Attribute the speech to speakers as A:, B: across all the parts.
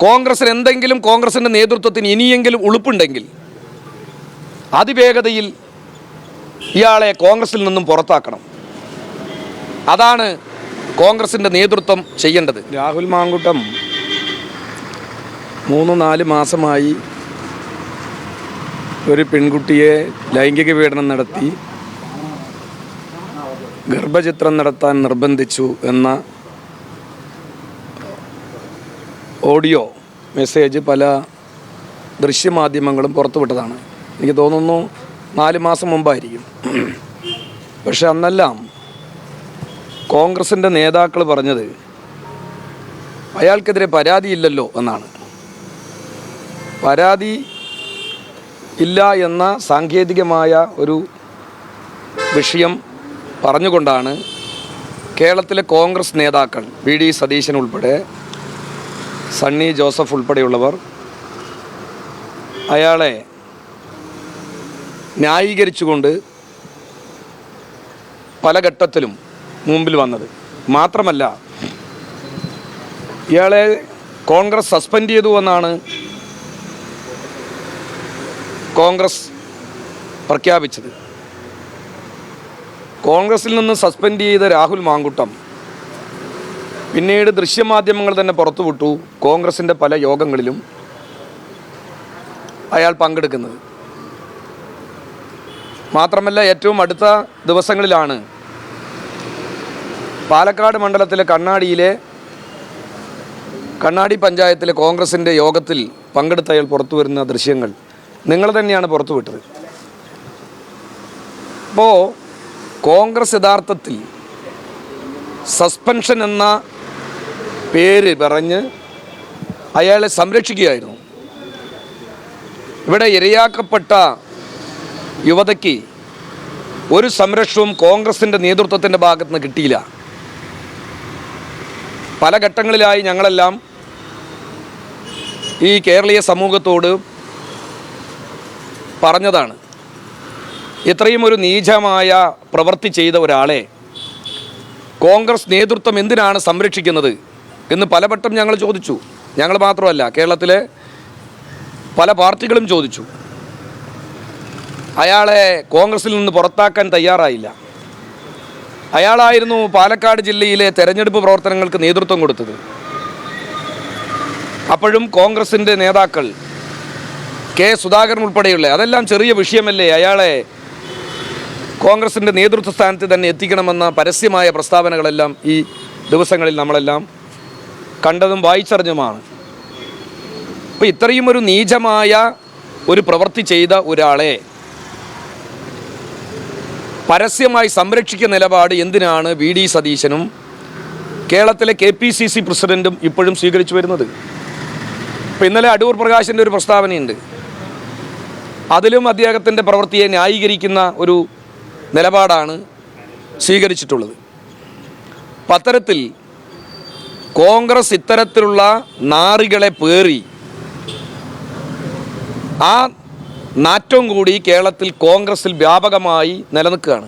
A: കോൺഗ്രസിന് എന്തെങ്കിലും കോൺഗ്രസിൻ്റെ നേതൃത്വത്തിന് ഇനിയെങ്കിലും ഉളുപ്പുണ്ടെങ്കിൽ അതിവേഗതയിൽ ഇയാളെ കോൺഗ്രസിൽ നിന്നും പുറത്താക്കണം. അതാണ് കോൺഗ്രസിൻ്റെ നേതൃത്വം ചെയ്യേണ്ടത്. രാഹുൽ മാങ്കൂട്ടം 3-4 മാസമായി ഒരു പെൺകുട്ടിയെ ലൈംഗിക പീഡനം നടത്തി ഗർഭചിത്രം നടത്താൻ നിർബന്ധിച്ചു എന്ന ഓഡിയോ മെസ്സേജ് പല ദൃശ്യമാധ്യമങ്ങളും പുറത്തുവിട്ടതാണ്. എനിക്ക് തോന്നുന്നു 4 മാസം മുമ്പായിരിക്കും. പക്ഷെ അന്നെല്ലാം കോൺഗ്രസിൻ്റെ നേതാക്കൾ പറഞ്ഞത് അയാൾക്കെതിരെ പരാതിയില്ലല്ലോ എന്നാണ്. പരാതി ഇല്ല എന്ന സാങ്കേതികമായ ഒരു വിഷയം പറഞ്ഞുകൊണ്ടാണ് കേരളത്തിലെ കോൺഗ്രസ് നേതാക്കൾ വി.ഡി. സതീശൻ ഉൾപ്പെടെ സണ്ണി ജോസഫ് ഉൾപ്പെടെയുള്ളവർ അയാളെ ന്യായീകരിച്ചുകൊണ്ട് പല ഘട്ടത്തിലും മുമ്പിൽ വന്നത്. മാത്രമല്ല, ഇയാളെ കോൺഗ്രസ് സസ്പെൻഡ് ചെയ്തു എന്നാണ് കോൺഗ്രസ് പ്രഖ്യാപിച്ചത്. കോൺഗ്രസിൽ നിന്ന് സസ്പെൻഡ് ചെയ്ത രാഹുൽ മാങ്കൂട്ടം പിന്നീട് ദൃശ്യമാധ്യമങ്ങൾ തന്നെ പുറത്തുവിട്ടു കോൺഗ്രസിൻ്റെ പല യോഗങ്ങളിലും അയാൾ പങ്കെടുക്കുന്നത്. മാത്രമല്ല, ഏറ്റവും അടുത്ത ദിവസങ്ങളിലാണ് പാലക്കാട് മണ്ഡലത്തിലെ കണ്ണാടി പഞ്ചായത്തിലെ കോൺഗ്രസിൻ്റെ യോഗത്തിൽ പങ്കെടുത്ത അയാൾ പുറത്തു വരുന്ന ദൃശ്യങ്ങൾ നിങ്ങൾ തന്നെയാണ് പുറത്തുവിട്ടത്. അപ്പോൾ കോൺഗ്രസ് യഥാർത്ഥത്തിൽ സസ്പെൻഷൻ എന്ന പേര് പറഞ്ഞ് അയാളെ സംരക്ഷിക്കുകയായിരുന്നു. ഇവിടെ ഇരയാക്കപ്പെട്ട യുവതയ്ക്ക് ഒരു സംരക്ഷണവും കോൺഗ്രസിൻ്റെ നേതൃത്വത്തിൻ്റെ ഭാഗത്ത് നിന്ന് കിട്ടിയില്ല. പല ഘട്ടങ്ങളിലായി ഞങ്ങളെല്ലാം ഈ കേരളീയ സമൂഹത്തോട് പറഞ്ഞതാണ്, ഇത്രയും ഒരു നീചമായ പ്രവൃത്തി ചെയ്ത ഒരാളെ കോൺഗ്രസ് നേതൃത്വം എന്തിനാണ് സംരക്ഷിക്കുന്നത് എന്ന് പലവട്ടം ഞങ്ങൾ ചോദിച്ചു. ഞങ്ങൾ മാത്രമല്ല, കേരളത്തിലെ പല പാർട്ടികളും ചോദിച്ചു. അയാളെ കോൺഗ്രസിൽ നിന്ന് പുറത്താക്കാൻ തയ്യാറായില്ല. അയാളായിരുന്നു പാലക്കാട് ജില്ലയിലെ തെരഞ്ഞെടുപ്പ് പ്രവർത്തനങ്ങൾക്ക് നേതൃത്വം കൊടുത്തത്. അപ്പോഴും കോൺഗ്രസിൻ്റെ നേതാക്കൾ കെ സുധാകരൻ ഉൾപ്പെടെയുള്ള, അതെല്ലാം ചെറിയ വിഷയമല്ലേ, അയാളെ കോൺഗ്രസിൻ്റെ നേതൃത്വ സ്ഥാനത്ത് തന്നെ എത്തിക്കണമെന്ന പരസ്യമായ പ്രസ്താവനകളെല്ലാം ഈ ദിവസങ്ങളിൽ നമ്മളെല്ലാം കണ്ടതും വായിച്ചറിഞ്ഞുമാണ്. അപ്പോൾ ഇത്രയും ഒരു നീചമായ ഒരു പ്രവൃത്തി ചെയ്ത ഒരാളെ പരസ്യമായി സംരക്ഷിക്കുന്ന നിലപാട് എന്തിനാണ് വി.ഡി. സതീശനും കേരളത്തിലെ KPCC പ്രസിഡൻറ്റും ഇപ്പോഴും സ്വീകരിച്ചു വരുന്നത്? ഇപ്പോൾ ഇന്നലെ അടൂർ പ്രകാശിൻ്റെ ഒരു പ്രസ്താവനയുണ്ട്. അതിലും അദ്ദേഹത്തിൻ്റെ പ്രവൃത്തിയെ ന്യായീകരിക്കുന്ന ഒരു നിലപാടാണ് സ്വീകരിച്ചിട്ടുള്ളത്. അത്തരത്തിൽ കോൺഗ്രസ് ഇത്തരത്തിലുള്ള നാറികളെ പേറി ആ നാറ്റവും കൂടി കേരളത്തിൽ കോൺഗ്രസിൽ വ്യാപകമായി നിലനിൽക്കുകയാണ്.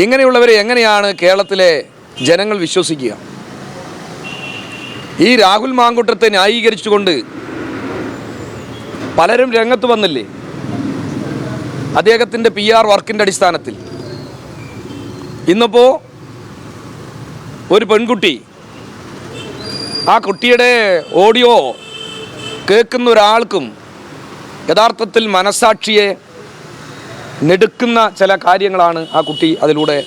A: ഇങ്ങനെയുള്ളവരെ എങ്ങനെയാണ് കേരളത്തിലെ ജനങ്ങൾ വിശ്വസിക്കുക? ഈ രാഹുൽ മാങ്കൂട്ടത്തെ ന്യായീകരിച്ചുകൊണ്ട് പലരും രംഗത്ത് വന്നില്ലേ? അദ്ദേഹത്തിൻ്റെ PR വർക്കിൻ്റെ അടിസ്ഥാനത്തിൽ ഇന്നിപ്പോൾ ഒരു പെൺകുട്ടി, ആ കുട്ടിയുടെ ഓഡിയോ കേൾക്കുന്ന ഒരാൾക്കും യഥാർത്ഥത്തിൽ മനസാക്ഷിയെ നെടുക്കുന്ന ചില കാര്യങ്ങളാണ് ആ കുട്ടി അതിലൂടെ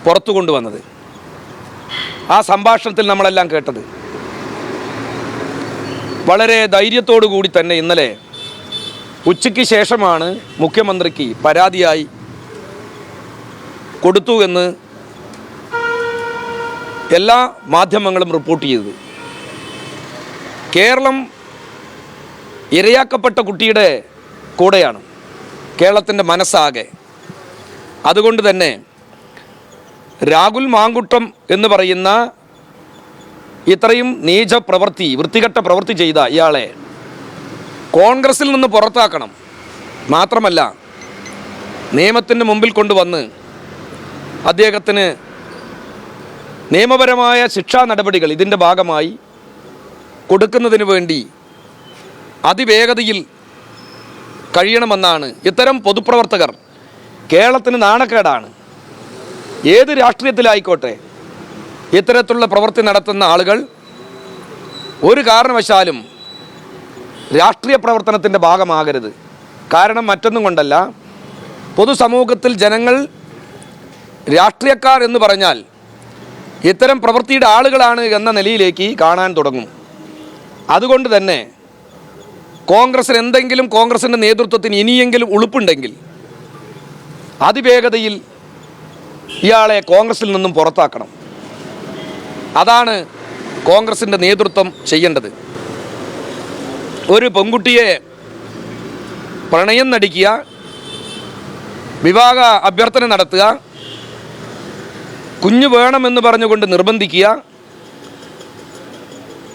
A: പുറത്തു കൊണ്ടുവന്നത്. ആ സംഭാഷണത്തിൽ നമ്മളെല്ലാം കേട്ടത് വളരെ ധൈര്യത്തോടു കൂടി തന്നെ ഇന്നലെ ഉച്ചയ്ക്ക് ശേഷമാണ് മുഖ്യമന്ത്രിക്ക് പരാതിയായി കൊടുത്തു എന്ന് എല്ലാ മാധ്യമങ്ങളും റിപ്പോർട്ട് ചെയ്തത്. കേരളം ഇരയാക്കപ്പെട്ട കുട്ടിയുടെ കൂടെയാണ്, കേരളത്തിൻ്റെ മനസ്സാകെ. അതുകൊണ്ട് തന്നെ രാഹുൽ മാങ്കൂട്ടം എന്ന് പറയുന്ന ഇത്രയും നീച പ്രവൃത്തി, വൃത്തികെട്ട പ്രവൃത്തി ചെയ്ത ഇയാളെ കോൺഗ്രസിൽ നിന്ന് പുറത്താക്കണം. മാത്രമല്ല, നിയമത്തിൻ്റെ മുമ്പിൽ കൊണ്ടുവന്ന് അദ്ദേഹത്തിന് നിയമപരമായ ശിക്ഷാ നടപടികൾ ഇതിൻ്റെ ഭാഗമായി കൊടുക്കുന്നതിന് വേണ്ടി അതിവേഗതയിൽ കഴിയണമെന്നാണ്. ഇത്തരം പൊതുപ്രവർത്തകർ കേരളത്തിന് നാണക്കേടാണ്. ഏത് രാഷ്ട്രീയത്തിലായിക്കോട്ടെ ഇത്തരത്തിലുള്ള പ്രവൃത്തി നടത്തുന്ന ആളുകൾ ഒരു കാരണവശാലും രാഷ്ട്രീയ പ്രവർത്തനത്തിൻ്റെ ഭാഗമാകരുത്. കാരണം മറ്റൊന്നും കൊണ്ടല്ല, പൊതുസമൂഹത്തിൽ ജനങ്ങൾ രാഷ്ട്രീയക്കാർ എന്ന് പറഞ്ഞാൽ ഇത്തരം പ്രവൃത്തിയുടെ ആളുകളാണ് എന്ന നിലയിലേക്ക് കാണാൻ തുടങ്ങും. അതുകൊണ്ട് തന്നെ കോൺഗ്രസിന് എന്തെങ്കിലും, കോൺഗ്രസിൻ്റെ നേതൃത്വത്തിന് ഇനിയെങ്കിലും ഉളുപ്പുണ്ടെങ്കിൽ അതിവേഗതയിൽ ഇയാളെ കോൺഗ്രസിൽ നിന്നും പുറത്താക്കണം. അതാണ് കോൺഗ്രസിൻ്റെ നേതൃത്വം ചെയ്യേണ്ടത്. ഒരു പെൺകുട്ടിയെ പ്രണയം നടിക്കുക, വിവാഹ അഭ്യർത്ഥന നടത്തുക, കുഞ്ഞു വേണമെന്ന് പറഞ്ഞുകൊണ്ട് നിർബന്ധിക്കുക,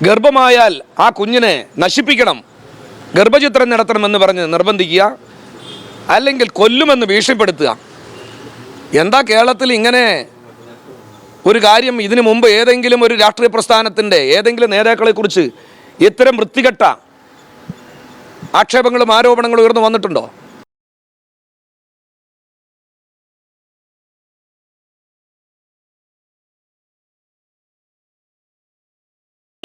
A: ഗർഭമായാൽ ആ കുഞ്ഞിനെ നശിപ്പിക്കണം, ഗർഭചിത്രം നടത്തണമെന്ന് പറഞ്ഞ് നിർബന്ധിക്കുക, അല്ലെങ്കിൽ കൊല്ലുമെന്ന് ഭീഷണിപ്പെടുത്തുക. എന്താ കേരളത്തിൽ ഇങ്ങനെ ഒരു കാര്യം ഇതിനു മുമ്പ് ഏതെങ്കിലും ഒരു രാഷ്ട്രീയ പ്രസ്ഥാനത്തിൻ്റെ ഏതെങ്കിലും നേതാക്കളെക്കുറിച്ച് ഇത്തരം വൃത്തികെട്ട ആക്ഷേപങ്ങളും ആരോപണങ്ങളും ഉയർന്നു വന്നിട്ടുണ്ടോ?